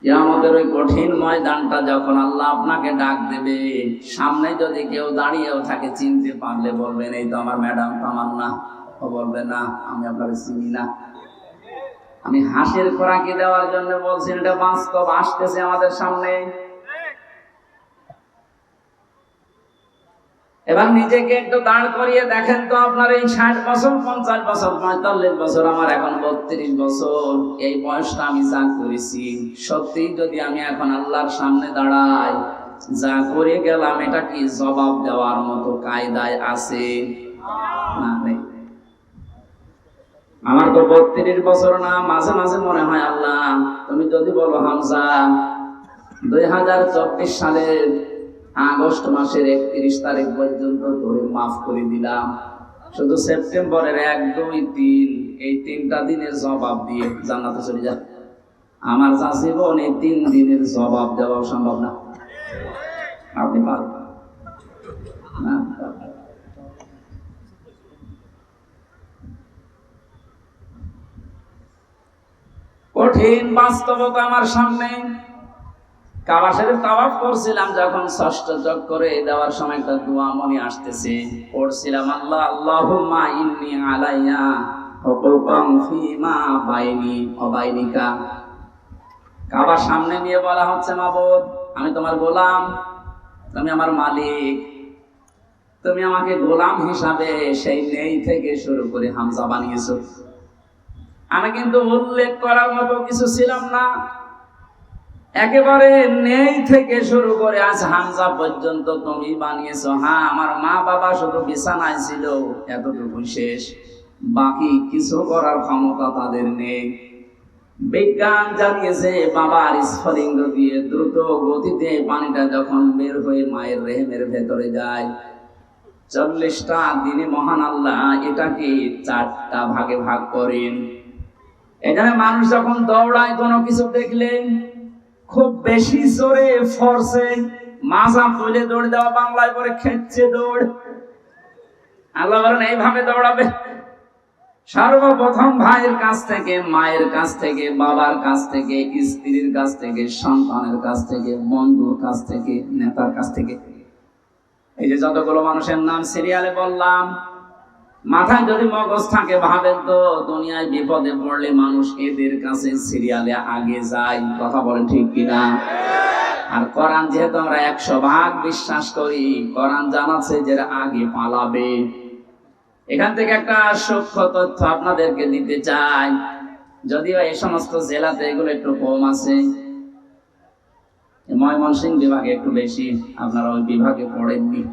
কিয়ামতের ওই কঠিন ময়দানটা যখন আল্লাহ আপনাকে ডাক দেবে, সামনে যদি কেউ দাঁড়িয়েও থাকে, চিনতে পারলে বলবেন এই তো আমার ম্যাডাম তামান্না। ও বলবে না, আমি আপনাকে চিনি না। আমি হাসির খোরাকি দেওয়ার জন্য বলছি, এটা বাস্তব আসতেছে আমাদের সামনে। এবার নিজেকে একটু দাঁড় করিয়ে দেখেন তো, আপনার এই 60 বছর, 50 বছর, 45 বছর, আমার এখন 32 বছর, এই বয়সটা আমি যা করেছি, সত্যি যদি আমি এখন আল্লাহর সামনে দাঁড়াই, যা করে গেলাম এটা কি জবাব দেওয়ার মতো কায়দায় আছে? না, নেই। আমার তো 32 বছর না, মাঝে মাঝে মনে হয় আল্লাহ তুমি যদি বলো হামজা 2024 সালের আগস্ট মাসের 31 তারিখ পর্যন্ত ধরে মাফ করে দিলাম, শুধু সেপ্টেম্বরের 1, 2, 3 এই 3টা দিনের জবাব দিয়ে জান্নাতে চলে যা। আমার যা জীবন, এই 3 দিনের জবাব দেওয়া সম্ভব না। আপনি পারবেন না? কঠিন বাস্তবতা আমার সামনে। কাবা শরীফ তাওয়াফ করছিলাম যখন, 6ষ্ঠ চক্করে দেওয়ার সময় একটা দোয়া মনে আসতেছে, পড়ছিলাম আল্লাহ আল্লাহুম্মা ইন্নী আলাইয়া হুকুকান ফীমা বাইনি ওয়া বাইনিকা। কাবা সামনে নিয়ে বলা হচ্ছে, মাবুদ আমি তোমার গোলাম, তুমি আমার মালিক, তুমি আমাকে গোলাম হিসাবে সেই নেই থেকে শুরু করে হামজা বানিয়েছো। আমি কিন্তু উল্লেখ করার মতো কিছু ছিলাম না, একেবারে নেই থেকে শুরু করে আজ হামজা পর্যন্ত তুমি বানিয়েছো। হ্যাঁ, আমার মা বাবা শুধু বিছানায় ছিল, এতটুকু শেষ, বাকি কিছু করার ক্ষমতা তাদের নেই। বিজ্ঞান জানিয়েছে বাবার স্ফলিঙ্গ দিয়ে দ্রুত গতিতে পানিটা যখন বের হয়ে মায়ের রেহেমের ভেতরে যায়, 40টা দিনে মহান আল্লাহ এটাকে 4টা ভাগে ভাগ করেন। এখানে মানুষ যখন দৌড়ায় কোনো কিছু দেখলে খুব বেশি জোরে ফোর্সে মাজা তুলে দৌড় দেওয়া, বাংলায় পরে খেচ্ছে দৌড়। আল্লাহ বলেন এইভাবে দৌড়াবে। সর্বপ্রথম ভাইয়ের কাছ থেকে, মায়ের কাছ থেকে, বাবার কাছ থেকে, স্ত্রীর কাছ থেকে, সন্তানের কাছ থেকে, বন্ধুর কাছ থেকে, নেতার কাছ থেকে। এই যে যতগুলো মানুষের নাম সিরিয়ালে বললাম, মাথায় যদি মগজ থাকে ভাবেন তো, দুনিয়ায় বিপদে পড়লে মানুষ এদের কাছে সিরিয়ালে আগে যায়। কথা বলেন ঠিক কিনা? আর কোরআন যেহেতু আমরা 100% বিশ্বাস করি, কোরআন জানাচ্ছে যে আগে পালাবে। এখান থেকে একটা সূক্ষ্ম তথ্য আপনাদেরকে দিতে চাই, যদিও এই সমস্ত জেলাতে এগুলো একটু কম আছে, ময়মনসিংহ বিভাগে একটু বেশি, আপনারা ওই বিভাগে পড়েননি।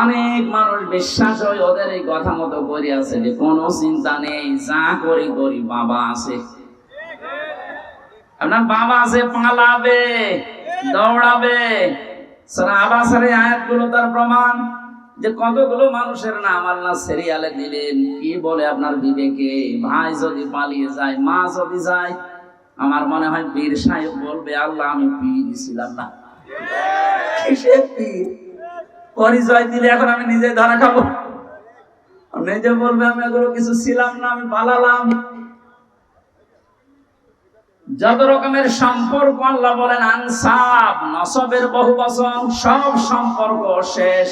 অনেক মানুষ বিশ্বাস হয় ওদের এই কথা মতো করে আছে যে কোনো চিন্তা নেই, যা করি করি, বাবা আছে। আপনার বাবা আছে, পালাবে, দৌড়াবে। সূরা আবাসের আয়াতগুলো তার প্রমাণ, যে কতগুলো মানুষের নাম আল্লাহ সিরিয়ালে দিলেন। কি বলে আপনার বিবেকে? ভাই যদি পালিয়ে যায়, মা যদি যায়, আমার মনে হয় পীর সাহেব বলবে আল্লাহ আমি পীর ছিলাম না। কিসের পীর? পরিচয় দিলে এখন আমি নিজে ধরা খাবো। নিজে বলবে আমি এগুলো কিছু ছিলাম না, আমি পালালাম। যত রকমের সম্পর্ক আল্লাহ বলেন আনসাব, নসবের বহু বচন, সব সম্পর্ক শেষ।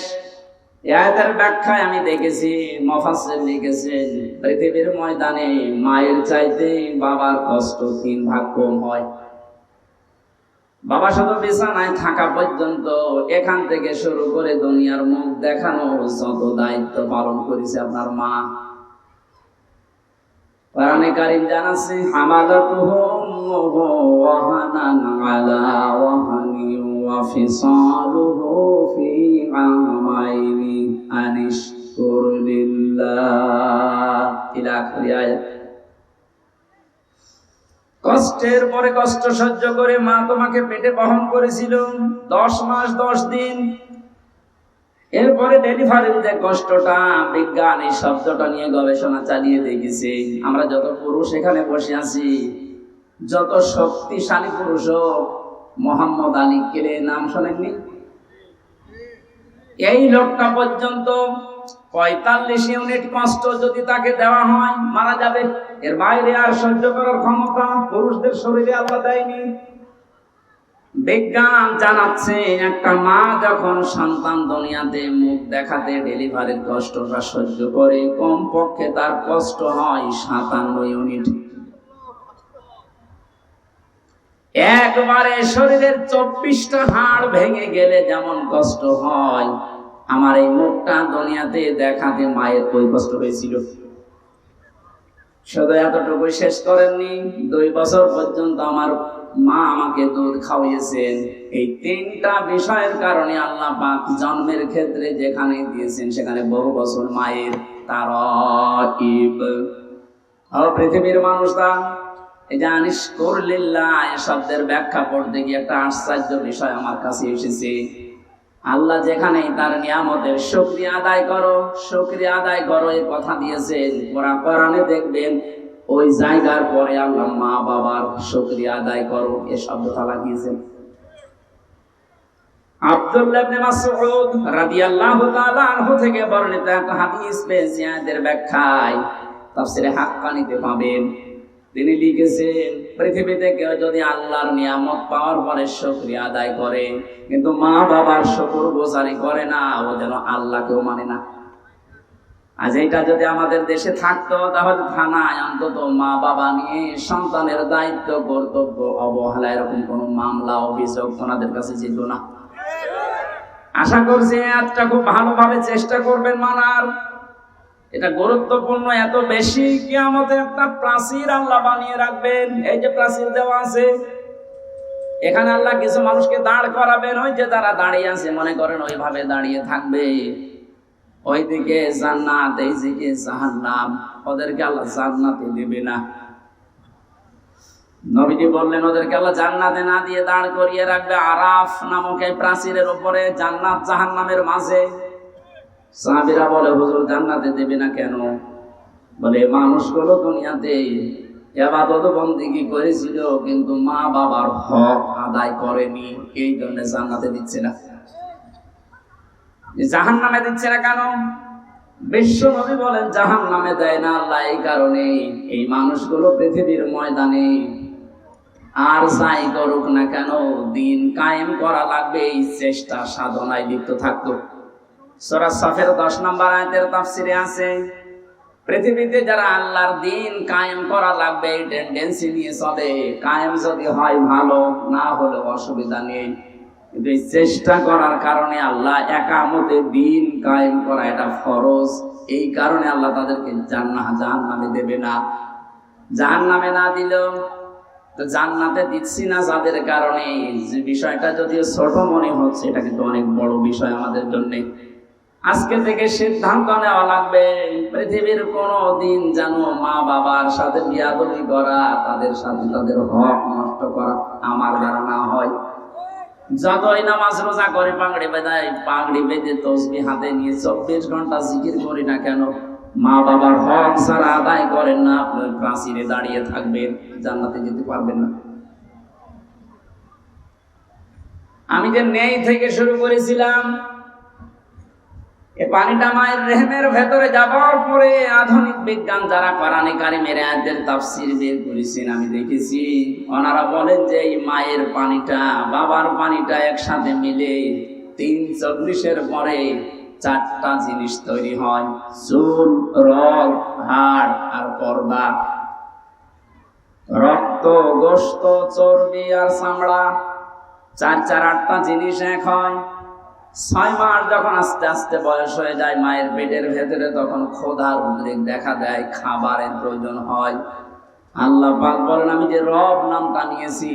এই আয়াতের ব্যাখ্যায় আমি দেখেছি মুফাসসির লিখেছেন, পৃথিবীর ময়দানে মায়ের চাইতে বাবার কষ্ট 3 ভাগ কম হয়। বাবা শুধু বিছানায় থাকা পর্যন্ত, এখান থেকে শুরু করে দুনিয়ার মুখ দেখানো যত দায়িত্ব পালন করেছে আপনার মা। কোরআনে কারীম জানাচ্ছে, হামালাতুহু উম্মুহু ওয়াহানান আলা ওয়াহানিন ওয়া ফিসালুহু ফি আমাইনি আনিশকুর লিল্লাহ, ইলা আখির আয়াত। কষ্টের পরে কষ্ট সহ্য করে মা তোমাকে পেটে বহন করেছিল 10 মাস 10 দিন। এরপরে ডেলিভারির যে কষ্টটা, বিজ্ঞান এই শব্দটা নিয়ে গবেষণা চালিয়ে দেখেছে। আমরা যত পুরুষ এখানে বসে আছি, যত শক্তিশালী পুরুষ হোক, মোহাম্মদ আলী কেলে নাম শোনেননি? এই লোকটা পর্যন্ত 45 ইউনিট কষ্ট যদি তাকে দেওয়া হয় মারা যাবে। এর বাইরে আর সহ্য করার ক্ষমতা পুরুষদের শরীরে আল্লাহ দেয়নি। বিজ্ঞান জানাচ্ছে একটা মা যখন সন্তান দুনিয়াতে মুখ দেখাতে ডেলিভারির কষ্টটা সহ্য করে, কমপক্ষে তার কষ্ট হয় 57 ইউনিট। একবারে শরীরের 24টা হাড় ভেঙে গেলে যেমন কষ্ট হয়, আমার এই মুখটা দুনিয়াতে দেখাতে মায়ের ওই কষ্ট হয়েছিল। শুধু এতটুকু শেষ করেননি, 2 বছর পর্যন্ত আমার মা আমাকে দুধ খাওয়িয়েছেন। এই 3টা বিষয়ের কারণে আল্লাহ পাক জন্মের ক্ষেত্রে যেখানে দিয়েছেন সেখানে বহু বছর মায়ের তারাইব। পৃথিবীর মানুষরা এই যে আনিশকুরলিল্লাহ শব্দের ব্যাখ্যা পড়তে গিয়ে একটা আশ্চর্য বিষয় আমার কাছে এসেছে। আল্লাহ যেখানে তার নিয়ামতের শুকরিয়া আদায় করো, শুকরিয়া আদায় করো এই কথা দিয়েছেন, কোরআনে দেখবেন ওই জায়গার পরে আল্লাহ মা বাবার শুকরিয়া আদায় করো এই শব্দটা লাগিয়েছেন। আব্দুল্লাহ ইবনে মাসউদ রাদিয়াল্লাহু তাআলা আনহু থেকে বর্ণিত একটা হাদিস পেয়েছি, এর ব্যাখ্যায় তাফসীরে হাক্কানিতে পাবেন। তিনি লিখেছেন, পৃথিবীতে কেউ যদি আল্লাহর নিয়ামত পাওয়ার পরে শুকরিয়া আদায় করে কিন্তু মা বাবার শুকরগুজারি করে না, ও যেন আল্লাহকেও মানে না। আজ এটা যদি আমাদের দেশে থাকতো তাহলে থানায় অন্তত মা বাবা নিয়ে সন্তানের দায়িত্ব কর্তব্য অবহেলা এরকম কোনো মামলা অভিযোগ ওনাদের কাছে যেত না। আশা করছি একটা খুব ভালোভাবে চেষ্টা করবেন মানার। এটা গুরুত্বপূর্ণ এত বেশি, কিয়ামতে একটা প্রাচীর আল্লাহ বানিয়ে রাখবেন। এই যে প্রাচীর দেওয়া আছে, এখানে আল্লাহ কিছু মানুষকে দাঁড় করাবেন, ওই যে তারা দাঁড়িয়ে আছে মনে করেন ওইভাবে দাঁড়িয়ে থাকবে। ওইদিকে জান্নাত, এইদিকে জাহান্নাম, ওদেরকে আল্লাহ জান্নাতে দেবে না। নবীজি বললেন ওদেরকে আল্লাহ জান্নাতে না দিয়ে দাঁড় করিয়ে রাখবে আরাফ নামক এই প্রাচীরের উপরে, জান্নাত জাহান্নামের মাঝে। সাহাবীরা বলে, হুজুর জান্নাতে দেবে না কেন? বলে মানুষগুলো দুনিয়াতে ইবাদত বন্দেগী করেছিল কিন্তু মা বাবার হক আদায় করেনি, এই জন্য জান্নাতে দিচ্ছে না। জাহান্নামে দিচ্ছে না কেন? বিশ্ব নবী বলেন জাহান্নামে দেয় না আল্লাহ এই কারণে, এই মানুষগুলো পৃথিবীর ময়দানে আর যাই করুক না কেন দিন কায়েম করা লাগবে, এই চেষ্টা সাধনায় লিপ্ত থাকতো। সূরা সাফের 10 নম্বর আয়াতের তাফসীরে আছে, পৃথিবীতে যারা আল্লাহর দিন কায়েম করা লাগবে এই টেন্ডেন্সি নিয়ে চলে। কায়েম যদি হয় ভালো, না হলে অসুবিধা নেই, কিন্তু এই চেষ্টা করার কারণে আল্লাহ একামতে দিন কায়েম করা এটা ফরজ। এই কারণে আল্লাহ তাদেরকে জাহান্নামে দেবে না। জাহান্নামে না দিলেও তো জান্নাতে দিচ্ছি না যাদের কারণে, যে বিষয়টা যদিও ছোট মনে হচ্ছে এটা কিন্তু অনেক বড় বিষয় আমাদের জন্য। আজকে থেকে সিদ্ধান্ত নেওয়া লাগবে পৃথিবীর কোনো দিন যেন মা বাবার সাথে বিয়াদবি করা, তাদের সাথে তাদের হক নষ্ট করা আমার দ্বারা না হয়। যতই নামাজ রোজা করে পাগড়ি বেঁধে তসবিহ হাতে নিয়ে 24 ঘন্টা জিকির করি না কেন, মা বাবার হক যারা আদায় করেন না, আপনি প্রাচীরে দাঁড়িয়ে থাকবেন, জান্নাতে যেতে পারবেন না। আমি যে নেই থেকে শুরু করেছিলাম, এই পানিটা মায়ের রেহেমের ভেতরে যাবার পরে আধুনিক বিজ্ঞান যারা কোরআনে কারিমের আয়াতের তাফসীর বের করেছেন আমি দেখেছি, ওনারা বলেন যে এই মায়ের পানিটা বাবার পানিটা একসাথে মিলে 340-এর পরে 4টা জিনিস তৈরি হয়, চুল, রগ, হাড় আর পর্দা। রক্ত, গোশত, চর্বি আর চামড়া, 8টা জিনিস এক হয়। 6 মাস যখন আস্তে আস্তে বয়স হয়ে যায় মায়ের পেটের ভেতরে, তখন ক্ষুধার উদ্রেক দেখা দেয়, খাবারের প্রয়োজন হয়। আল্লাহ পাক বলেন আমি যে রব নামটা নিয়েছি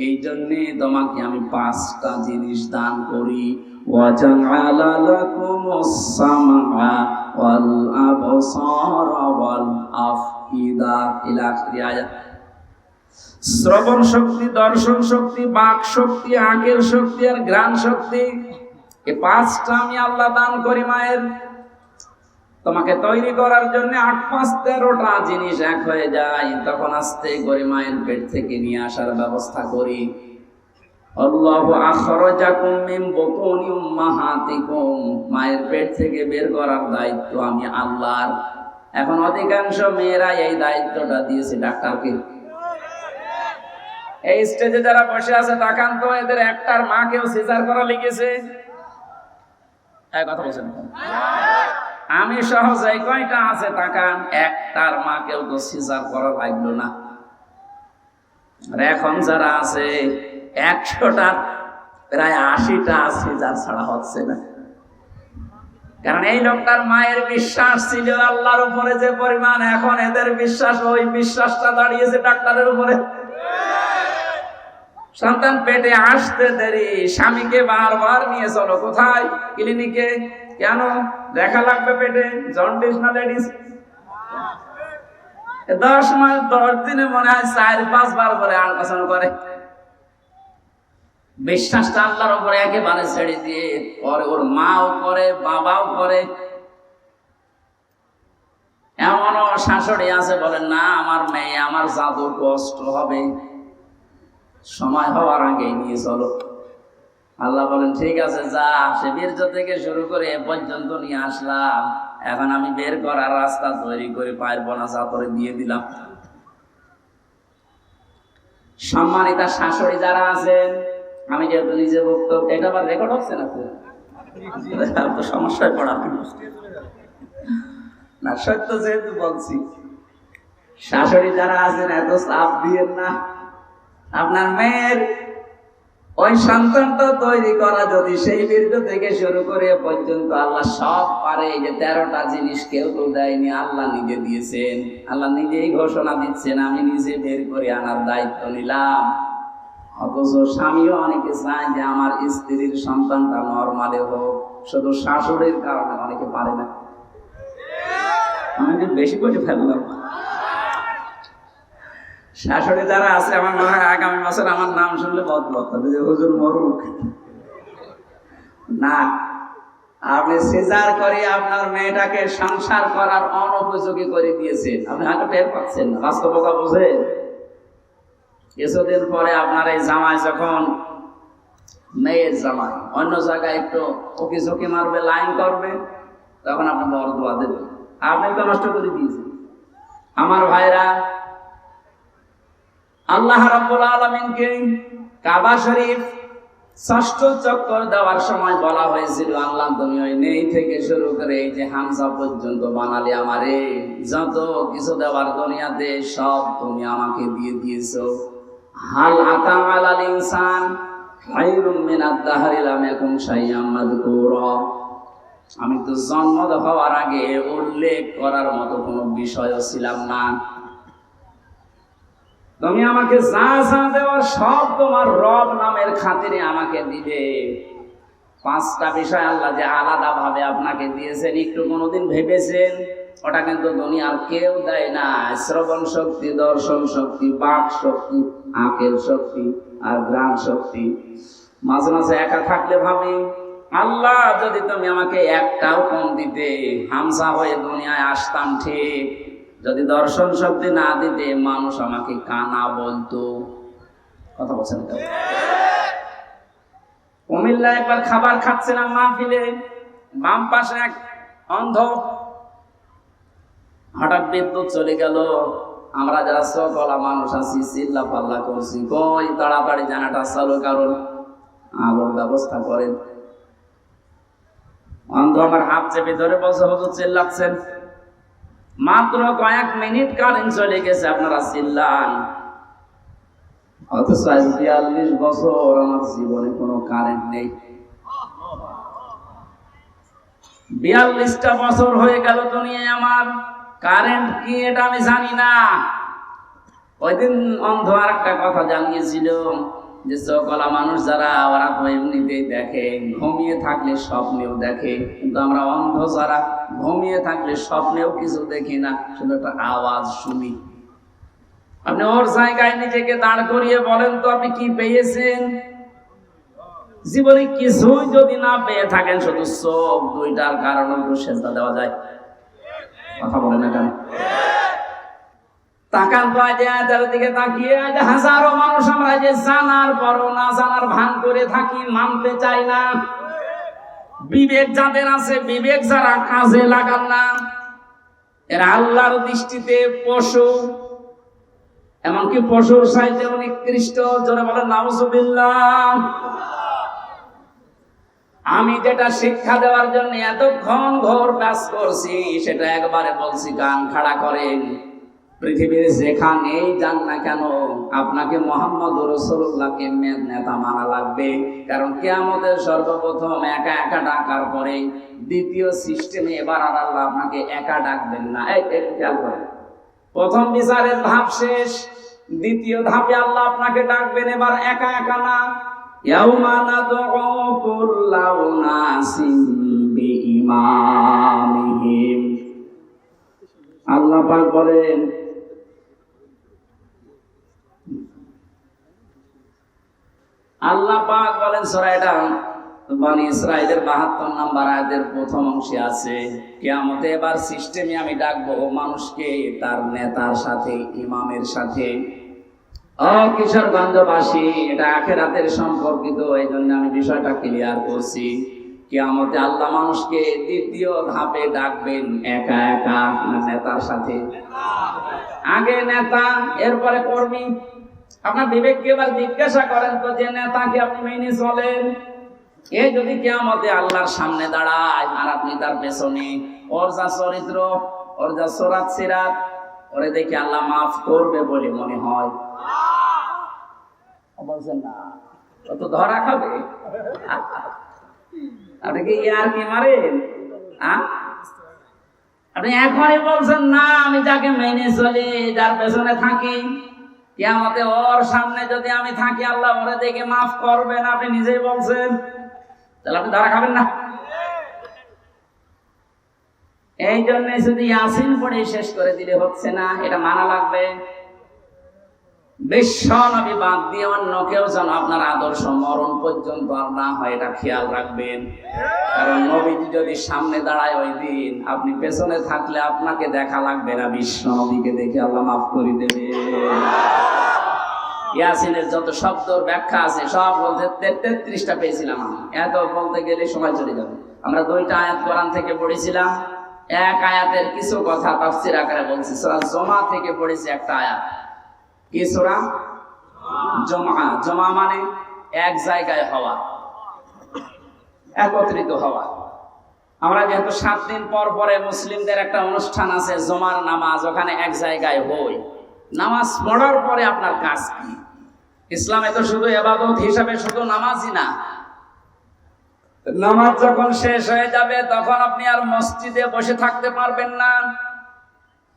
এই জন্যে তোমাকে আমি 5টা জিনিস দান করি। ওয়াজআলা লাকুমুস সামআ ওয়াল আবসারা ওয়াল আফইদা ইলা আয়াত। শ্রবণ শক্তি, দর্শন শক্তি, বাক শক্তি, আঁকের শক্তি আর ঘ্রাণ শক্তি, এই 5টা আমি আল্লাহ দান করি মায়ের। তোমাকে তৈরি করার জন্য 8 5 13টা জিনিস এক হয়ে যায়, তখন আস্তে করে মায়ের পেট থেকে নিয়ে আসার ব্যবস্থা করি। আল্লাহু আখরাজাকুম মিন বুতুনি উম্মাহাতিকুম, মায়ের পেট থেকে বের করার দায়িত্ব আমি আল্লাহর। এখন অধিকাংশ মেয়েরা এই দায়িত্বটা দিয়েছে ডাক্তারকে। এই স্টেজে যারা বসে আছে তাকান তো, এদের একটার মাকেও সিজার করা লিখেছে? এই কথা বলছেন আমি সহজে কয়টা আছে তাকান, একটার মাকেও তো সিজার করা লাগলো না। আর এখন যারা আছে 100টা প্রায় 80টা সিজার ছাড়া হচ্ছে না। কারণ এই লোকটার মায়ের বিশ্বাস ছিল আল্লাহর উপরে যে পরিমাণ, এখন এদের বিশ্বাস, ওই বিশ্বাসটা দাঁড়িয়েছে ডাক্তারের উপরে। সন্তান পেটে আসতে দেরি, স্বামীকে বারবার নিয়ে চলো কোথায়, ক্লিনিকে। কেন দেখা লাগবে পেটে? জন্ডিস না লেডিস? 10 মাস 10 দিনে মনে হয় 4-5 বার করে আল্ট্রাসাউন্ড করে। বিশ্বাসটা আল্লাহর উপরে একেবারে ছেড়ে দিয়ে পরে ওর মাও করে, বাবাও করে। এমনও শাশুড়ি আছে বলেন না, আমার মেয়ে, আমার জাদু কষ্ট হবে, সময় হওয়ার আগেই নিয়ে চলো। আল্লাহ বলেন ঠিক আছে যা, সে বীর্য থেকে শুরু করে এ পর্যন্ত নিয়ে আসলাম, এখন আমি বের করার রাস্তা তৈরি করে পায়ের বোনা চাপড়ে দিয়ে দিলাম। সম্মানিতা শাশুড়ি যারা আছেন, আমি যেহেতু নিজে বক্তব্য, এটা আবার রেকর্ড হচ্ছে না তো সমস্যায় পড়া না, সত্য যেহেতু বলছি। শাশুড়ি যারা আছেন এত চাপ দিয়েন না। আপনার মেয়ের ওই সন্তানটা তৈরি করা যদি সেই বীর্য থেকে শুরু করে পর্যন্ত আল্লাহ সব পারে, এই যে 13টা জিনিস কেউ তো দেয়নি, আল্লাহ নিজে দিয়েছেন। আল্লাহ নিজেই ঘোষণা দিচ্ছেন আমি নিজে বের করে আনার দায়িত্ব নিলাম। অথচ স্বামীও অনেকে চায় যে আমার স্ত্রীর সন্তানটা নরমালে হোক, শুধু শাশুড়ির কারণে অনেকে পারে না। আমি বেশি করে ফেললাম। শাশুড়ি যারা আছে, আমার মনে হয় আগামী বছর আমার নাম শুনলে বদবদ হবে যে হুজুর মরুক না। আপনি সিজার করে আপনার মেয়েটাকে সংসার করার অনুপযোগী করে দিয়েছেন, আপনি হয়তো টের পাচ্ছেন না, বাস্তবতা বুঝেন। কিছুদিন পরে আপনার এই জামাই, যখন মেয়ের জামাই অন্য জায়গায় একটু ওকে ঝুঁকি মারবে, লাইন করবে, তখন আপনি বরদোয়া দেবেন, আপনি তো নষ্ট করে দিয়েছেন। আমার ভাইরা, আল্লাহ রাব্বুল আলামিনকে কাবা শরীফ 6ষ্ঠ চক্কর দেওয়ার সময় বলা হয়েছিল, আল্লাহ তুমি ওই নেই থেকে শুরু করে এই যে হামজা পর্যন্ত বানালি আমারে, যত কিছু দেওয়ার দুনিয়াতে সব তুমি আমাকে দিয়ে দিয়েছো। হাল আতা আলাল ইনসান খায়রুম মিনাদ দাহরি লাম ইয়াকুন শাইআম মাযকুরা। আমি তো জন্ম হওয়ার আগে উল্লেখ করার মতো কোনো বিষয়ও ছিলাম না। তুমি আমাকে যা যা দেওয়ার সব তোমার রব নামের খাতিরে আমাকে দিবে। 5টা বিষয় আল্লাহ যে আলাদা ভাবে আপনাকে দিয়েছেন, একটু কোনোদিন ভেবেছেন? ওটা কিন্তু দুনিয়ার কেউ দেয় না। শ্রবণ শক্তি, দর্শন শক্তি, বাক শক্তি, আঁকেল শক্তি আর ঘ্রাণ শক্তি। মাঝে মাঝে একা থাকলে ভাবি, আল্লাহ যদি তুমি আমাকে একটাও কম দিতে, হামজা হয়ে দুনিয়ায় আসতাম ঠিক। যদি দর্শন শক্তি না দিতে, মানুষ আমাকে কানা বলতো। কথা বলছেন? কুমিল্লা একবার খাবার খাচ্ছিলাম মাহফিলে, বাম পাশে এক অন্ধ, হঠাৎ বিদ্যুৎ চলে গেল। আমরা যারা সকলা মানুষ আছি চিল্লা পাল্লা করছি, কই তাড়াতাড়ি জানাটা চালু, কারণ আলোর ব্যবস্থা করেন। অন্ধ আমার হাত চেপে ধরে বলছে, হুজুর চিল্লাচ্ছেন, মাত্র কয়েক মিনিট কারেন্ট চলে গেছে, আপনারা চিল্লান। অথচ 42 বছর আমার জীবনে কোনো কারেন্ট নেই। 42টা বছর হয়ে গেল দুনিয়ায়, আমার কারেন্ট কি এটা আমি জানি না। ওই দিন অন্ধ আর একটা কথা জানিয়েছিল যে সকলা মানুষ যারা, ওরা তো এমনিতেই দেখে, ঘুমিয়ে থাকলে স্বপ্নেও দেখে, কিন্তু আমরা অন্ধ যারা ঘুমিয়ে থাকলে স্বপ্নেও কিছু দেখি না, শুধু একটা আওয়াজ শুনি। আপনি ওর জায়গায় নিজেকে দাঁড় করিয়ে বলেন তো, আপনি কি পেয়েছেন জীবনে? কিছুই যদি না পেয়ে থাকেন, শুধু চোখ দুইটার কারণে একটু সেজদা দেওয়া যায়। কথা বলে না কেন? তাকান তো আজ দিকে তাকিয়ে, আজ হাজারো মানুষ আমরা যে জানার পরও না জানার ভান করে থাকি, মানতে চাই না। বিবেক যাদের আছে, বিবেক যারা কাজে লাগান না, এরা আল্লাহর দৃষ্টিতে পশু, এমনকি পশুর চাইতে নিকৃষ্ট। জোরে বলেন নাউজুবিল্লাহ। আমি যেটা শিক্ষা দেওয়ার জন্য এতক্ষণ ঘোর কাজ করছি, সেটা একবারে বলছি, কান খাড়া করেন। পৃথিবীর যেখানেই যান না কেন, আপনাকে মুহাম্মদ রাসূলুল্লাহকে নেতা মানা লাগবে। কারণ কিয়ামতের সর্বপ্রথম একা একা ডাকার পরে দ্বিতীয় সিস্টেমে এবার আর আল্লাহ আপনাকে একা ডাকবেন না। এই খেয়াল করেন, প্রথম বিচারের ধাপ শেষ, দ্বিতীয় ধাপে আল্লাহ আপনাকে ডাকবেন এবার একা একা না। ইয়াউমা নাদউ কুল্লা উনাসিন বিইমামিহিম। আল্লাহ পাক বলেন, আল্লাহ পাক বলেন সূরা এটা বনী ইসরাঈলের ৭২ নম্বর আয়াতের প্রথম অংশে আছে, কিয়ামতে এবার সিস্টেমে আমি ডাকবো মানুষকে তার নেতার সাথে, ইমামের সাথে। কিশোরগঞ্জবাসী, এটা আখিরাতের সম্পর্কিত, এই জন্য আমি বিষয়টা ক্লিয়ার করছি। কিয়ামতে আল্লাহ মানুষকে দ্বিতীয় ধাপে ডাকবেন একা একা না নেতার সাথে? আগে নেতা, এরপরে কর্মী। আপনার বিবেককে এবার জিজ্ঞাসা করেন তো, যে নেতাকে আপনি মেনে চলেন, এ যদি কিয়ামতে আল্লাহর সামনে দাঁড়ায় আর আপনি তার পেছনে, ওর যা চরিত্র, ওর যা সরাত সিরাত, ওরে দেখে আল্লাহ মাফ করবে বলে মনে হয়? বলছেন না, ও তো ধরা খাবে। আপনি কি ইয়ার কি মারেন? আপনি এখনই বলছেন না, আমি যাকে মেনে চলি, যার পেছনে থাকি, কিয়ামতে ওর সামনে যদি আমি থাকি আল্লাহ ওরে দেখে মাফ করবেন, আপনি নিজেই বলছেন, তাহলে আপনি ধরা খাবেন না। এই জন্য শুধু ইয়াসিন পড়ে শেষ করে দিলে হচ্ছে না, এটা মানা লাগবে। বিশ্ব নবী বাদ দিয়ে অন্য কেউ যেন আপনার আদর্শ মরণ পর্যন্ত আর না হয়, এটা খেয়াল রাখবেন। কারণ নবীজি যদি সামনে দাঁড়ায় ওই দিন, আপনি পেছনে থাকলে আপনাকে দেখা লাগবে না, বিশ্ব নবীকে দেখে আল্লাহ মাফ করে দেবে। ইয়াসিনের যত শব্দর ব্যাখ্যা আছে সব বলতে 33টা পেয়েছিলাম আমি, এত বলতে গেলে সময় চলে যাবে। আমরা 2টা আয়াত কোরআন থেকে পড়েছিলাম, এক আয়াতের কিছু কথা তাফসীর আকারে বলছি। সূরা জুমা থেকে পড়েছি একটা আয়াত। কি সূরা? জুমা। জুমা মানে এক জায়গায় হওয়া, একত্রিত হওয়া। আমরা যেহেতু 7 দিন পর পরে মুসলিমদের একটা অনুষ্ঠান আছে জুমার নামাজ, ওখানে এক জায়গায় হই। নামাজ পড়ার পরে আপনার কাজ কি? ইসলামে তো শুধু ইবাদত হিসাবে শুধু নামাজই না, নামাজ যখন শেষ হয়ে যাবে তখন আপনি আর মসজিদে বসে থাকতে পারবেন না।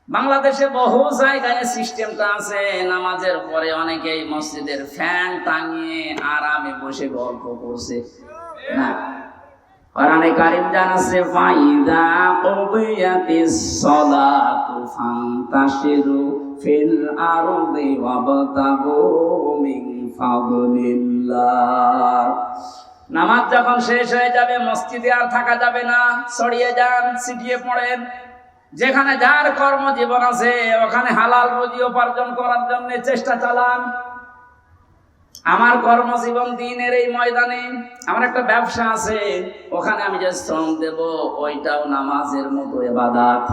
বাংলাদেশে বহু জায়গায় সিস্টেমটা আছে, নামাজের পরে অনেকেই মসজিদের ফ্যান টাঙিয়ে আরামে বসে গল্প করছে। না, কোরআনে কারীম জানাচ্ছে, ফাইদা কুদিয়াতিস সালাতু ফান্তাশিরু ফিল আরদি ওয়াবতাগু মিন ফাদলিল্লাহ। নামাজ যখন শেষ হয়ে যাবে মসজিদে আর থাকা যাবে না, ছড়িয়ে যান, ছিটিয়ে পড়েন। যেখানে যার কর্মজীবন আছে ওখানে হালাল রুজি উপার্জন করার জন্য চেষ্টা চালান। আমার কর্মজীবন দিনের এই ময়দানে, আমার একটা ব্যবসা আছে, ওখানে আমি যে শ্রম দেব ওইটাও নামাজের মতো ইবাদত।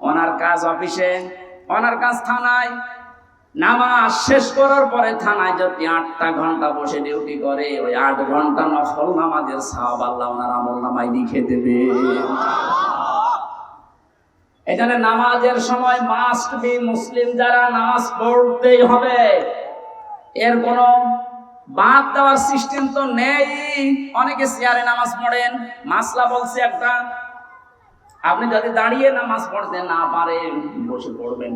ওনার কাজ অফিসে, ওনার কাজ থানায়, নামাজ শেষ করার পরে থানায় যদি 8টা ঘন্টা বসে ডিউটি করে, ওই 8 ঘন্টা নফল নামাজের সওয়াব আল্লাহ ওনার আমলনামায় লিখে দেবে। এখানে নামাজের সময় মাস্ট বি, মুসলিম যারা নামাজ পড়তেই হবে, এর কোনো বাদ দেওয়ার সিস্টেম তো নেই। অনেকে চেয়ারে নামাজ পড়েন, মাসলা বলছে একটা, আপনি যদি দাঁড়িয়ে নামাজ পড়তে না পারেন বসে পড়বেন,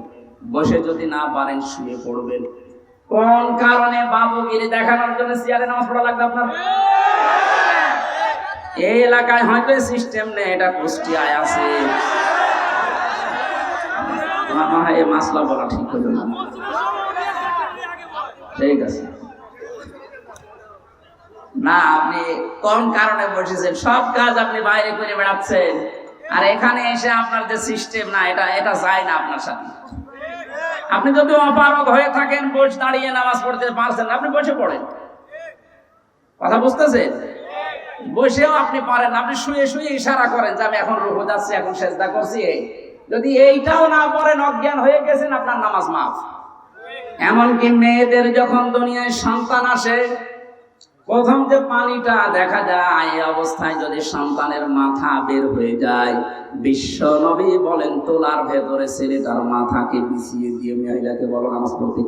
বসে যদি না পারেন শুয়ে পড়বেন। কোন কারণে বাবুগিরি দেখানোর জন্য চেয়ারে নামাজ পড়া লাগবে আপনার? এই এলাকায় হয়তো সিস্টেম নেই, এটা কুষ্টিয়ায় আছে। আমার মনে হয় এই মাসলা বলা ঠিক হলো না। ঠিক আছে না, আপনি কোন কারণে বসেছেন? সব কাজ আপনি বাইরে করে বেড়াচ্ছেন, আর এখানে এসে আপনার যে সিস্টেম না, এটা যায় না আপনার সাথে। আপনি যদি অপারগ হয়ে থাকেন, বসে দাঁড়িয়ে নামাজ পড়তে পারছেন, আপনি বসে পড়েন। কথা বুঝতেছেন? বসেও আপনি পারেন, আপনি শুয়ে শুয়ে ইশারা করেন যে আমি এখন রুকু যাচ্ছি, এখন সেজদা করছি। যদি এইটাও না পড়েন, অজ্ঞান হয়ে গেছেন, আপনার নামাজ মাফ। এমনকি মেয়েদের যখন দুনিয়ায় সন্তান আসে, প্রথম যে পানিটা দেখা যায়, এই অবস্থায় যদি সন্তানের মাথা বের হয়ে যায়, বিশ্ব নবী বলেন তোলার ভেতরে ছেলেটার মাথাকে বিছিয়ে দিয়ে মহিলাকে বলো নামাজ পড়তে।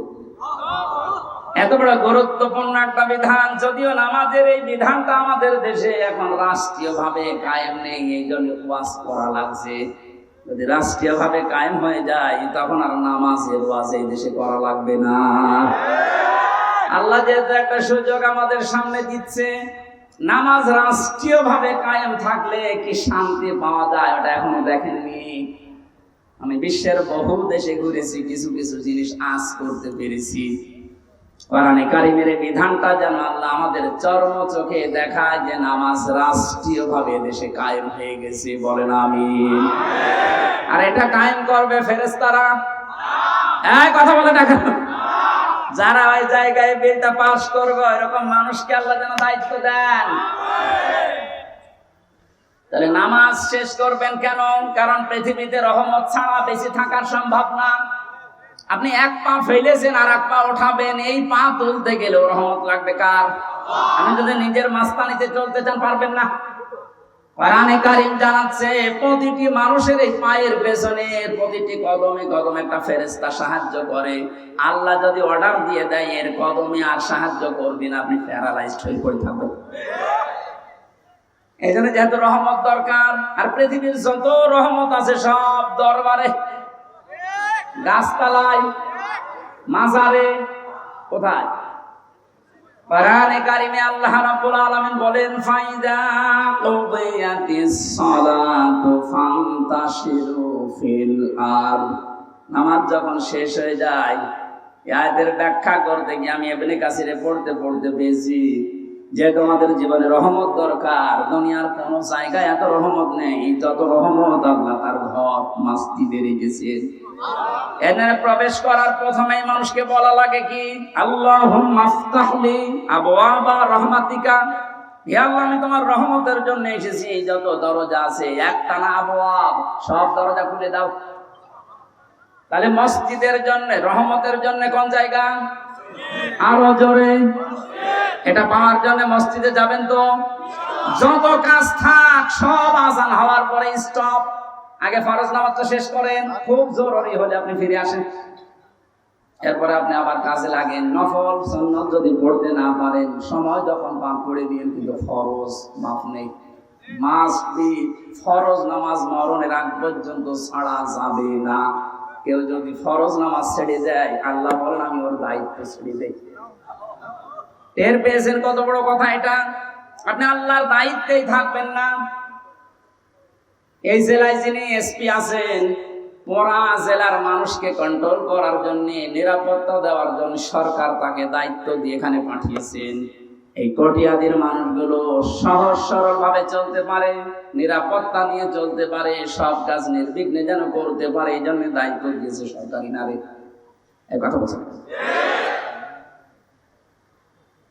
এত বড় গুরুত্বপূর্ণ একটা বিধান, যদিও নামাজের এই বিধানটা আমাদের দেশে এখন রাষ্ট্রীয়ভাবে কায়েম নেই, এই জন্য ওয়াজ করা লাগছে। যদি রাষ্ট্রীয়ভাবে কায়েম হয়ে যায়, তখন আর নামাজের ওয়াজ এই দেশে করা লাগবে না। আল্লাহ যেহেতু একটা সুযোগ আমাদের সামনে দিচ্ছে, নামাজ রাষ্ট্রীয়ভাবে কায়েম থাকলে কি শান্তি পাওয়া যায়, ওটা এখনো দেখেননি। আমি বিশ্বের বহু দেশে ঘুরেছি, কিছু কিছু জিনিস আজ করতে পেরেছি। কোরআনে কারিমের বিধানটা যেন আল্লাহ আমাদের চর্ম চোখে দেখায় যে নামাজ রাষ্ট্রীয়ভাবে দেশে কায়েম হয়ে গেছে। বলেন আমিন। আর এটা কায়েম করবে ফেরেশতারা? এই কথা বলে দেখেন, যারা ওই জায়গায় বিলটা পাস করবে, এরকম মানুষকে আল্লাহ যেন দায়িত্ব দেন। তাহলে নামাজ শেষ করবেন কেন? কারণ পৃথিবীতে রহমত ছাড়া বেঁচে থাকার সম্ভব না। আপনি এক পা ফেলেছেন, আর এক পা উঠাবেন, এই পা তুলতে গেলেও রহমত লাগবে কার? আপনি যদি নিজের মাস্তানিতে চলতে চান, পারবেন না। কোরআনে কারীম জানাচ্ছে প্রতিটি মানুষের এই পায়ের পেছনে প্রতিটি কদমে কদমে একটা ফেরেশতা সাহায্য করে। আল্লাহ যদি অর্ডার দিয়ে দেয় এর কদমে আর সাহায্য করবেন, আপনি প্যারালাইজড হয়ে পড়ে থাকবেন। এই জন্য যেহেতু রহমত দরকার, আর পৃথিবীর যত রহমত আছে সব দরবারে, গাছতলায়, মাজারে, কোথায়? কোরআনে কারিমে আল্লাহ রাব্বুল আলামিন বলেন ফাইদা কুদিয়াতিস সালাতু ফান্তাশিরু ফিল আরদ। নামাজ যখন শেষ হয়ে যায়, এই আয়াতের ব্যাখ্যা করতে গিয়ে আমি ইবনে কাসিরে পড়তে পড়তে পেয়েছি যে তোমাদের জীবনে রহমত দরকার। দুনিয়ার কোন জায়গায় এত রহমত নেই যত রহমত আল্লাহ তার ঘর মসজিদে রেখেছেন। এখানে প্রবেশ করার প্রথমেই মানুষকে বলা লাগে কি? আল্লাহুম্মা আফতাহলি আবওয়াবা রাহমাতিকা। হে আল্লাহ, আমি তোমার রহমতের জন্য এসেছি, যত দরজা আছে একটানা আবওয়াব, সব দরজা খুলে দাও। তাহলে মসজিদের জন্য, রহমতের জন্য কোন জায়গা? আরো জোরে। এটা পাওয়ার জন্য মসজিদে যাবেন তো? যত কাজ থাক সব আজান হওয়ার পরে স্টপ। আগে ফরজ নামাজটা শেষ করেন, খুব জরুরি হলে আপনি ফিরে আসেন, এরপরে আপনি আবার কাজে লাগেন। নফল সুন্নাত যদি পড়তে না পারেন, সময় যখন পান করে দিন, কিন্তু ফরজ মাফ নেই। মাস্ট বি ফরজ নামাজ মরণের আগ পর্যন্ত ছাড়া যাবে না। কেউ যদি ফরজ নামাজ ছেড়ে যায়, আল্লাহ বলেন আমি ওর দায়িত্ব ছেড়ে দেই। টের পেয়েছেন কত বড় কথা এটা? আপনি আল্লাহর দায়িত্বেই থাকবেন না। এই জেলায় যিনি এসপি আছেন, পুরা জেলার মানুষকে কন্ট্রোল করার জন্য, নিরাপত্তা দেওয়ার জন্য সরকার তাকে দায়িত্ব দিয়ে এখানে পাঠিয়েছেন। এই কটিয়াদির মানুষগুলো সহজ সরল ভাবে চলতে পারে, নিরাপত্তা নিয়ে চলতে পারে, সব কাজ নির্বিঘ্নে যেন করতে পারে, এই জন্য দায়িত্ব দিয়েছে সরকারি নারী। এই কথা বলছেন।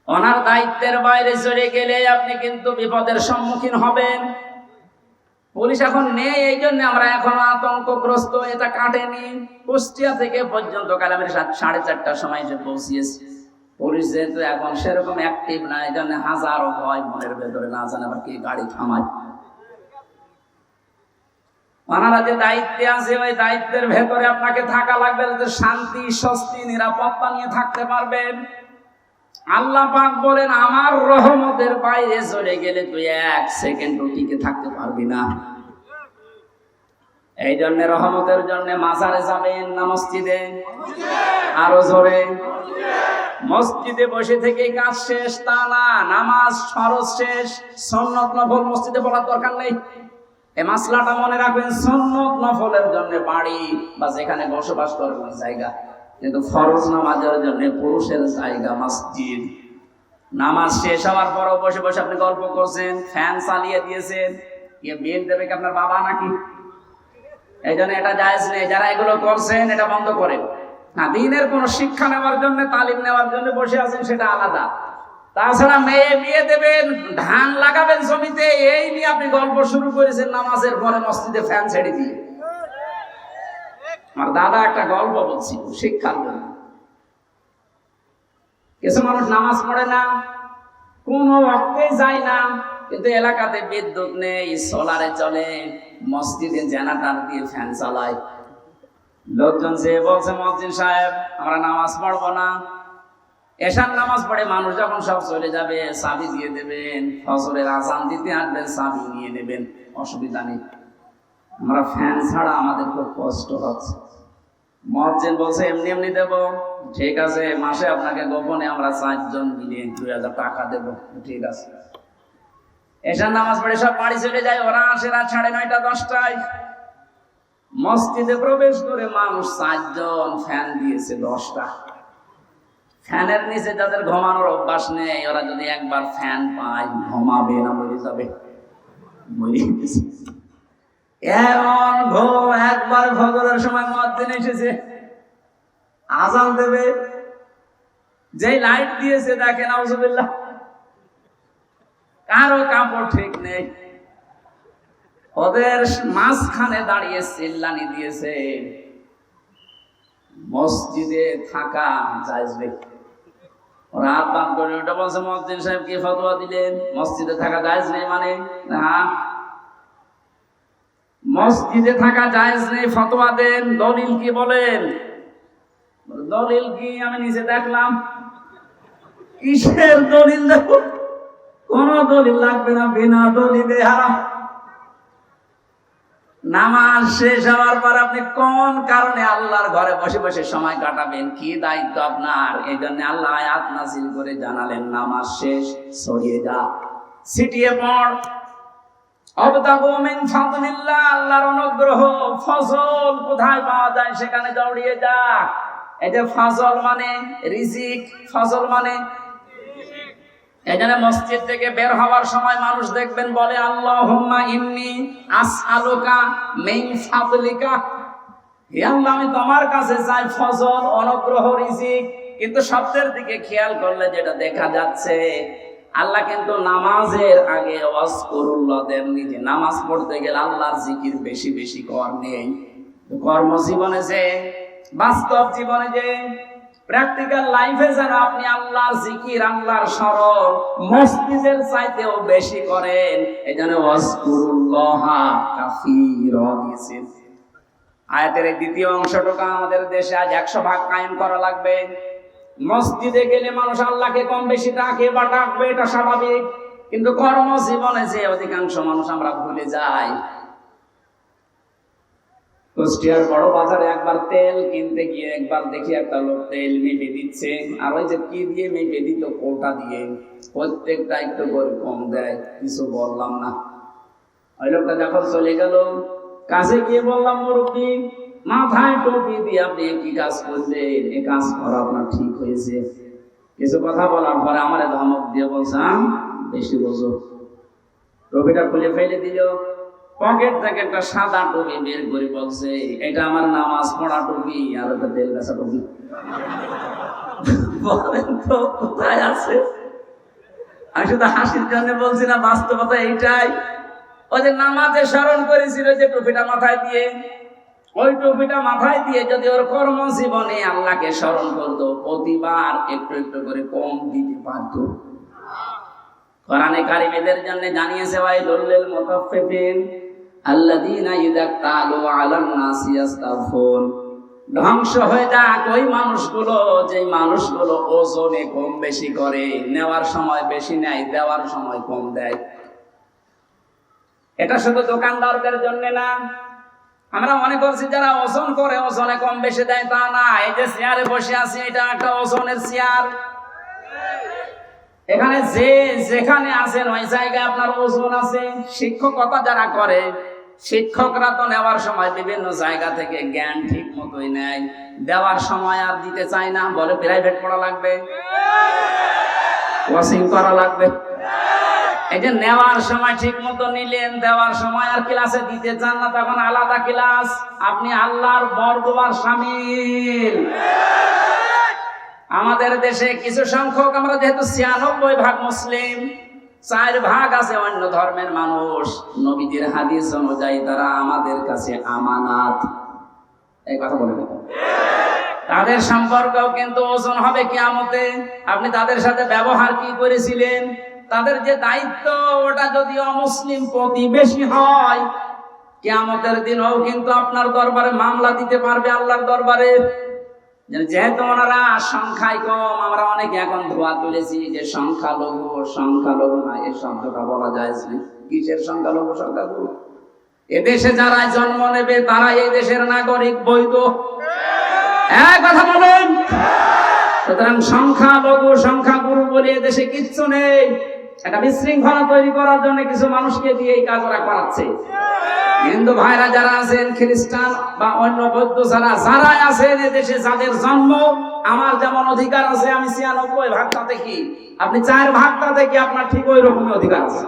ওনার দায়িত্বের বাইরে চলে গেলে আপনি কিন্তু বিপদের সম্মুখীন হবেন। পুলিশ এখন নেই, এই জন্য আমরা এখন আতঙ্কগ্রস্ত। এটা কাটেনি। কুষ্টিয়া থেকে পর্যন্ত কাল আমি 4:30টার সময় এসে পৌঁছিয়েছি। পুলিশ যেহেতু এখন সেরকম অ্যাক্টিভ না, এই জন্য হাজারো ভয় মনের ভেতরে, না জানে আবার কি গাড়ি থামায়। ওনারা যে দায়িত্বে আছে, ওই দায়িত্বের ভেতরে আপনাকে থাকা লাগবে, শান্তি স্বস্তি নিরাপত্তা নিয়ে থাকতে পারবেন। আল্লাহ পাক বলেন আমার রহমতের বাইরে চলে গেলে তুই 1 সেকেন্ডও টিকে থাকতে পারবি না। এই জন্য রহমতের জন্য মাজারে যাবেন না মসজিদে? আরো জোরে। মসজিদে বসে থেকে কাজ শেষ তা না, নামাজ ফরজ শেষ, সুন্নত নফল মসজিদে পড়ার দরকার নেই। এই মাসলাটা মনে রাখবেন, সুন্নত নফলের জন্য বাড়ি বা যেখানে বসবাস করবেন জায়গা, কিন্তু ফরজ নামাজের জন্য পুরুষের জায়গা মসজিদ। নামাজ শেষ হওয়ার পরও বসে বসে আপনি গল্প করছেন, ফ্যান চালিয়ে দিয়েছেন, কে বিল দেবে কি আপনার বাবা নাকি? এই জন্য এটা জায়েজ নেই। যারা এগুলো করছেন এটা বন্ধ করেন। না, দিনের কোন শিক্ষা নেওয়ার জন্য, তালিম নেওয়ার জন্য বসে আছেন সেটা আলাদা। তাছাড়া মেয়ে বিয়ে দেবেন, ধান লাগাবেন জমিতে, এই নিয়ে আপনি গল্প শুরু করেছেন নামাজের পরে মসজিদে ফ্যান ছেড়ে দিয়ে। আমার দাদা একটা গল্প বলছিল শিক্ষার জন্য। কিছু মানুষ নামাজ পড়ে না, কোন ওয়াক্তে যায় না, কিন্তু এলাকাতে বিদ্যুৎ নেই, সোলারে চলে, মসজিদে জেনারেটর দিয়ে ফ্যান চালায়। লোকজন যে বলছে মসজিদ সাহেব আমরা নামাজ পড়বো না, এশার নামাজ পড়ে মানুষ যখন সব চলে যাবে চাবি দিয়ে দেবেন, ফজরের আযান দিতে আসবেন চাবি নিয়ে নেবেন, অসুবিধা নেই, আমরা ফ্যান ছাড়া আমাদের খুব কষ্ট হচ্ছে। মসজিদ বলছে এমনি এমনি দেব, ঠিক আছে, মাসে আপনাকে গোপনে আমরা 4 জন মিলে 2000 টাকা দেব, ঠিক আছে। এশার নামাজ পড়ে সব বাড়ি চলে যায়, ওরা আসে রাত 9:30 10টায়। মসজিদে প্রবেশ করে মানুষ 4 জন, ফ্যান দিয়েছে 10টা। ফ্যানের নিচে যাদের ঘুমানোর অভ্যাস নেই, ওরা যদি একবার ফ্যান পায় ঘুমাবে না, মরে যাবে। এমন ঘুম, একবার ফজরের সময় মুয়াজ্জিন এসেছে আযান দেবে, যে লাইট দিয়েছে দেখেন নাউজুবিল্লাহ, কারো কাপড় ঠিক নেই, ওদের মাঝখানে দাঁড়িয়ে চিল্লানি দিয়েছে, মসজিদে থাকা জায়েজ নেই। ওরা হাত বাঁধ করে ওটা বলছে মুয়াজ্জিন সাহেব কি ফতোয়া দিলেন, মসজিদে থাকা জায়েজ নেই মানে? না, মসজিদে থাকা জায়েজ নেই, ফতোয়া দেন, দলিল কি বলেন? দলিল কি? আমি নিজে দেখলাম। কিসের দলিল দেখো? কোন দলিল লাগবে না, বিনা দলিলে হারাম। নামাজ শেষ হওয়ার পর আপনি কোন কারণে আল্লাহর ঘরে বসে বসে সময় কাটাবেন, কি দায়িত্ব আপনার? এই জন্য আল্লাহ আয়াত নাযিল করে জানালেন নামাজ শেষ, ছড়িয়ে যা, ছিটিয়ে পড়, আবতাগু মিন ফাদলিল্লাহ, আল্লাহর অনুগ্রহ, ফজল কোথায় পাওয়া যায় সেখানে দৌড়িয়ে যা। এই যে ফজল মানে রিজিক, ফজল মানে এখানে মসজিদ থেকে বের হওয়ার সময় মানুষ দেখবেন বলে আল্লাহুম্মা ইন্নী আসআলুকা মিন ফাদলিকা, হে আল্লাহ আমি তোমার কাছে চাই ফজল, অনুগ্রহ, রিজিক। কিন্তু শব্দের দিকে খেয়াল করলে যেটা দেখা যাচ্ছে, আল্লাহ কিন্তু নামাজের আগে ওয়াজকুরুল্লাহ দেননি, যে নামাজ পড়তে গেলে আল্লাহর জিকির বেশি বেশি কর নেই। কর্মজীবনে যে, বাস্তব জীবনে যে, প্র্যাকটিক্যাল লাইফে যেন আপনি আল্লাহর জিকির, আল্লাহর স্মরণ মসজিদের চাইতেও বেশি করেন। এজন্য ওয়াজকুরুল্লাহা কাসীরা দিয়েছেন। আয়াতের এই দ্বিতীয় অংশটুকু আমাদের দেশে আজ 100% কায়েম করা লাগবে। মসজিদে গেলে মানুষ আল্লাহকে কম বেশি ডাকে বা ডাকবে, এটা স্বাভাবিক, কিন্তু কর্মজীবনে যে অধিকাংশ মানুষ আমরা ভুলে যাই। কুষ্টিয়ার বড় বাজারে একবার তেল কিনতে গিয়ে একবার দেখি একটা লোক তেল মেপে দিচ্ছে, আর ওই যে কি দিয়ে মেপে দিত, কোটা দিয়ে, প্রত্যেকটা একটু করে কম দেয়, কিছু বললাম না। ওই লোকটা যখন চলে গেল, কাছে গিয়ে বললাম মুরব্বি মাথায় টুপি দিয়ে আপনি কি কাজ করলেন, এই কাজ করা আপনার ঠিক হয়েছে? কিছু কথা বলার পরে আমার ধমক দিয়ে বলছে বেশি বোঝো। টুপিটা খুলে ফেলে দিল, পকেট থেকে একটা সাদা টুপি বের করে বলছে এটা আমার নামাজ পড়া টুপি, আর ওটা তেল বেচা টুপি। বলেন তো কোথায় আছে? আমি শুধু হাসির জন্য বলছি না, বাস্তবতা এইটাই। ওই যে নামাজে স্মরণ করেছিল যে টুপিটা মাথায় দিয়ে, ওই টুপিটা মাথায় দিয়ে যদি ওর কর্মজীবনে আল্লাহকে স্মরণ করতো, প্রতিবার একটু একটু করে কম দিতে পারত। কোরআনে কারিমের জন্য জানিয়েছে ওয়াইলুল লিল মুতাফফিফিন আল্লাযীনা ইযা ক্তালু আলান নাসি ইস্তাগফুন, ধ্বংস হয়ে যাক ওই মানুষগুলো, যে মানুষগুলো ওজনে কম বেশি করে, নেওয়ার সময় বেশি নেয়, দেওয়ার সময় কম দেয়। এটা শুধু দোকানদারদের জন্য না, আমরা মনে করছি যারা ওজন করে ওজনে কম বেশি দেয়, তা না। এই যে চেয়ারে বসে আছি, এটা একটা ওজনের চেয়ার। এখানে যে যেখানে আছেন ওই জায়গায় আপনার ওজন আছে। শিক্ষকতা যারা করে, শিক্ষকরা তো নেওয়ার সময় বিভিন্ন জায়গা থেকে জ্ঞান ঠিক মতোই নেয়, দেওয়ার সময় আর দিতে চায় না, বলে প্রাইভেট পড়া লাগবে, কোচিং করা লাগবে। এই যে নেওয়ার সময় ঠিক মতো নিলেন, দেওয়ার সময় আর ক্লাসে দিতে চান না, তখন আলাদা ক্লাস। আপনি আল্লাহর বরদোয়ার শামিল। আমাদের দেশে কিছু সংখ্যক, আমরা যেহেতু ৯৬% মুসলিম, 4% আছে অন্য ধর্মের মানুষ। নবীজির হাদিস অনুযায়ী তারা আমাদের কাছে আমানাত। এই কথা বলে দেব, তাদের সম্পর্কও কিন্তু ওজন হবে কিয়ামতে। আপনি তাদের সাথে ব্যবহার কি করেছিলেন, তাদের যে দায়িত্ব, ওটা যদি অমুসলিম প্রতিবেশী হয়, কিয়ামতের দিনও কিন্তু আপনার দরবারে মামলা দিতে পারবে আল্লাহর দরবারে। যেহেতু ওনারা সংখ্যায় কম, আমরা অনেকে এখন ধোয়া তুলেছি যে সংখ্যালঘু। সংখ্যালঘু না, এই শব্দটা বলা যায় না। কিসের সংখ্যালঘু? সংখ্যালঘু এদেশে যারা জন্ম নেবে তারা এই দেশের নাগরিক, বৈধ। এক কথা বলেন। সুতরাং সংখ্যালঘু সংখ্যাগুরু বলে এদেশে কিচ্ছু নেই। একটা বিশৃঙ্খলা তৈরি করার জন্য কিছু মানুষকে দিয়ে এই কাজটা করাচ্ছে। হিন্দু ভাইরা যারা আছেন, খ্রিস্টান বা অন্য বৌদ্ধ যারা আছেন এদেশে, যাদের জন্ম, আমার যেমন অধিকার আছে, আমি ৯৬% দেখি, আপনি 4% দেখি, আপনার ঠিক ওই রকমই অধিকার আছে।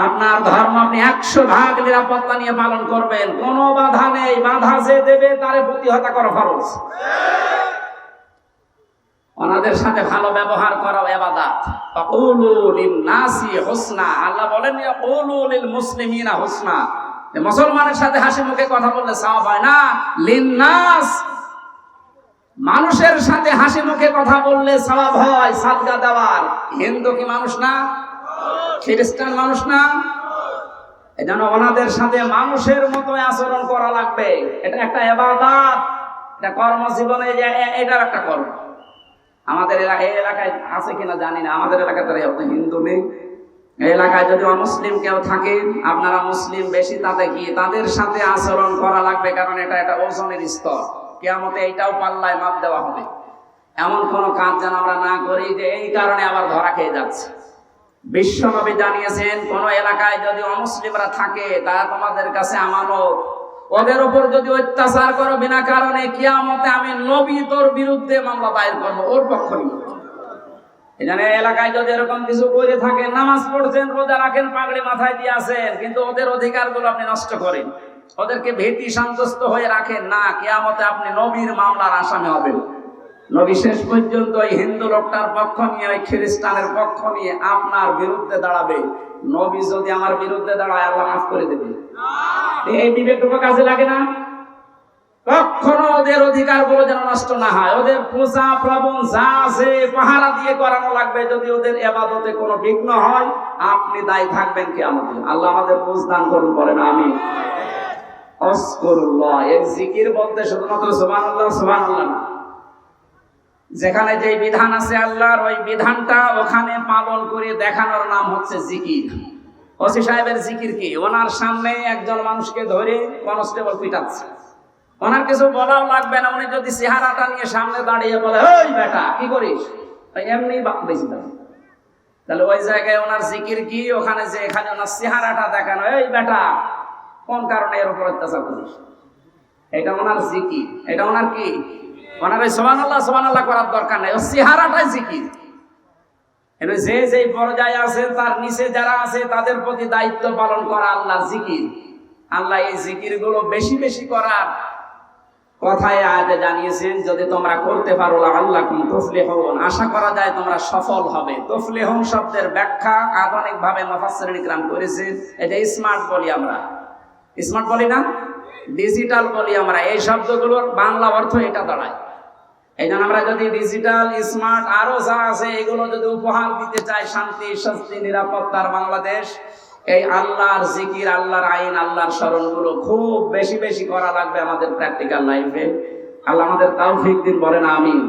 আপনার ধর্ম আপনি 100% নিরাপত্তা নিয়ে পালন করবেন, কোনো বাধা নেই। বাধা যে দেবে তারে প্রতিহত করা ফরজ। ওনাদের সাথে ভালো ব্যবহার করা ইবাদত। ফাকুলু লিন-নাসি হুসনা, আল্লাহ বলেন ইয়াকুলু লিল-মুসলিমিনা হুসনা। মুসলমানের সাথে হাসি মুখে কথা বললে সওয়াব হয় না। লিন-নাস, মানুষের সাথে হাসি মুখে কথা বললে সওয়াব হয় সাদকা দেওয়ার। হিন্দু কি মানুষ না? খ্রিস্টান মানুষ না? এজন্য ওনাদের সাথে মানুষের মতো আচরণ করা লাগবে। এটা একটা ইবাদত, এটা কর্মজীবনে এটার একটা কর্ম। আমাদের এলাকায় আছে কিনা জানি না, আমাদের এলাকায় তো হিন্দু নেই। এই এলাকায় যদি অমুসলিম কেউ থাকে, আপনারা মুসলিম বেশি, তাতে কি তাদের সাথে আচরণ করা লাগবে, কারণ এটা একটা ওজনের স্তর। কিয়ামতে এইটাও পাল্লায় মাপ দেওয়া হবে। এমন কোন কাজ যেন আমরা না করি যে এই কারণে আবার ধরা খেয়ে যাচ্ছে। বিশ্বনবী জানিয়েছেন, কোন এলাকায় যদি অমুসলিমরা থাকে তারা তোমাদের কাছে আমানত। ওদের উপর যদি অত্যাচার করো বিনা কারণে, কিয়ামতে আমি নবী তোর বিরুদ্ধে মামলা দায়ের করবো, ওর পক্ষ নিয়ে। এখানে এলাকায় যদি এরকম কিছু করে থাকে, নামাজ পড়ছেন, রোজা রাখেন, পাগড়ি মাথায় দিয়ে আসেন, কিন্তু ওদের অধিকারগুলো আপনি নষ্ট করেন, ওদেরকে ভীতি সন্তুষ্ট হয়ে রাখেন না, কিয়ামতে আপনি নবীর মামলার আসামি হবেন। নবী শেষ পর্যন্ত ওই হিন্দু লোকটার পক্ষ নিয়ে, ওই খ্রিস্টানের পক্ষ নিয়ে আপনার বিরুদ্ধে দাঁড়াবে। নবী যদি আমার বিরুদ্ধে দাঁড়ায়, আল্লাহ মাফ করে দেবে। এই বিবেকটুকু কাজে লাগে না? কখনো ওদের অধিকার গুলো যেন নষ্ট না হয়। ওদের পূজা প্রবণ যা আছে পাহারা দিয়ে করানো লাগবে। যদি ওদের ইবাদতে কোনো বিঘ্ন হয়, আপনি দায়ী থাকবেন কিয়ামতে। আল্লাহ আমাদের বুঝ দান করুন, বলেন আমিন। আযকুরুল্লাহ, এই জিকির বলতে শুধুমাত্র সুবহানাল্লাহ সুবহানাল্লাহ না, যেখানে যে বিধান আছে আল্লাহর, ওই বিধানটা ওখানে পালন করে দেখানোর নাম হচ্ছে জিকির। ওসি সাহেবের জিকির কি? ওনার সামনে একজন মানুষকে ধরে কনস্টেবল পিটাচ্ছে, ওনার কিছু বলাও লাগবে না। উনি যদি চেহারাটা নিয়ে সামনে দাঁড়িয়ে বলে, ওই বেটা কি করিস, এমনি বেশি দাম, তাহলে ওই জায়গায় ওনার জিকির কি? ওখানে যে এখানে ওনার চেহারাটা দেখানো, এই বেটা কোন কারণে এর উপর অত্যাচার করিস, এটা ওনার জিকির। এটা ওনার কি? ওনার ওই সুবহানাল্লাহ সুবহানাল্লাহ করার দরকার নাই, ওর চেহারাটাই জিকির। যে যেই পর্যায়ে আছে, তার নিচে যারা আছে তাদের প্রতি দায়িত্ব পালন করা আল্লাহর জিকির। আল্লাহ এই জিকির গুলো বেশি বেশি করার কথায় আয়াতে জানিয়েছেন, যদি তোমরা করতে পারো লাআল্লাকুম তুফলিহুন, আশা করা যায় তোমরা সফল হবে। তুফলিহুন শব্দের ব্যাখ্যা আধুনিক ভাবে মুফাসসিরিন ইকরাম করেছেন, এটা স্মার্ট বলি আমরা, স্মার্ট বলি না, ডিজিটাল বলি আমরা। এই শব্দগুলোর বাংলা অর্থ এটা দাঁড়ায়। এই জন্য আমরা যদি ডিজিটাল, স্মার্ট আরো যা আছে এগুলো যদি উপহার দিতে চাই শান্তি, স্বস্তি, নিরাপত্তার বাংলাদেশ, এই আল্লাহর জিকির, আল্লাহর আইন, আল্লাহর স্মরণগুলো খুব বেশি বেশি করা লাগবে আমাদের প্র্যাকটিক্যাল লাইফে। আল্লাহ আমাদের তৌফিক দিন, বলেন আমিন।